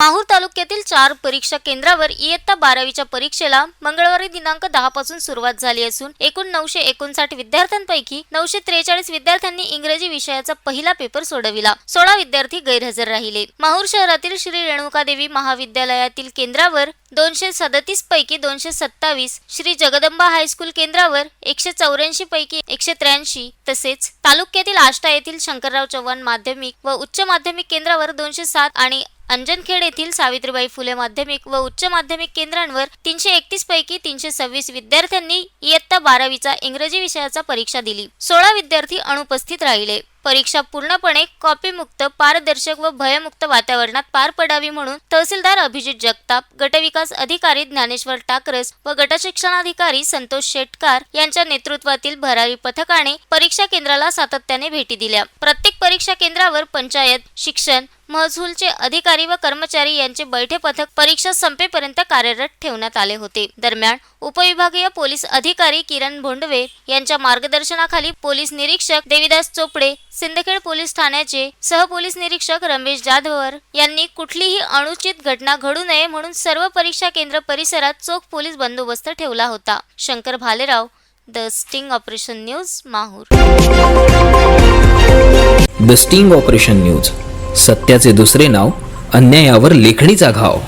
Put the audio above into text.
माहूर तालुक्यातील 4 परीक्षा केंद्रावर इयत्ता 12वीच्या परीक्षेला मंगळवारी दिनांक 10 पासून सुरुवात झाली असून एकूण 959 विद्यार्थ्यांपैकी 943 विद्यार्थ्यांनी इंग्रजी विषयाचा पहिला पेपर सोडविला। 16 विद्यार्थी गैरहजर राहिले। माहूर शहरातील श्री रेणुकादेवी महाविद्यालयातील केंद्रावर 237 पैकी 227, श्री जगदंबा हायस्कूल केंद्रावर 184 पैकी 183, तसेच तालुक्यातील आष्टा येथील शंकरराव चव्हाण माध्यमिक व उच्च माध्यमिक केंद्रावर 207 आणि अंजनखेड येथील सावित्रीबाई फुले माध्यमिक व उच्च माध्यमिक केंद्रांवर 331 पैकी 326 विद्यार्थ्यांनी इयत्ता 12वीचा इंग्रजी विषयाचा परीक्षा दिली। 16 विद्यार्थी अनुपस्थित राहिले। परीक्षा पूर्णपणे कॉपीमुक्त, पारदर्शक व भयमुक्त वातावरणात पार पडावी म्हणून तहसीलदार अभिजित जगताप, गटविकास अधिकारी ज्ञानेश्वर टाकरस व गटशिक्षणाधिकारी संतोष शेटकार यांच्या नेतृत्वातील भरारी पथकाने परीक्षा केंद्राला सातत्याने भेटी दिल्या। प्रत्येक परीक्षा केंद्रावर पंचायत, शिक्षण, महसूलचे अधिकारी व कर्मचारी यांचे बैठे पथक परीक्षा संपेपर्यंत कार्यरत ठेवण्यात आले होते। दरम्यान उपविभागीय पोलीस अधिकारी किरण भोंडवे यांच्या मार्गदर्शनाखाली पोलीस निरीक्षक देविदास चोपडे, सिंदखेड पोलीस ठाण्याचे सहपोलीस निरीक्षक रमेश जाधवर यांनी कुठलीही अनुचित घटना घडू नये म्हणून सर्व परीक्षा केंद्र परिसरात चोख पोलीस बंदोबस्त ठेवला होता। Shankar Bhalerao, the sting operation news, Mahur. The sting operation news, सत्याचे दुसरे नाव, अन्यायावर लेखणीचा घाव।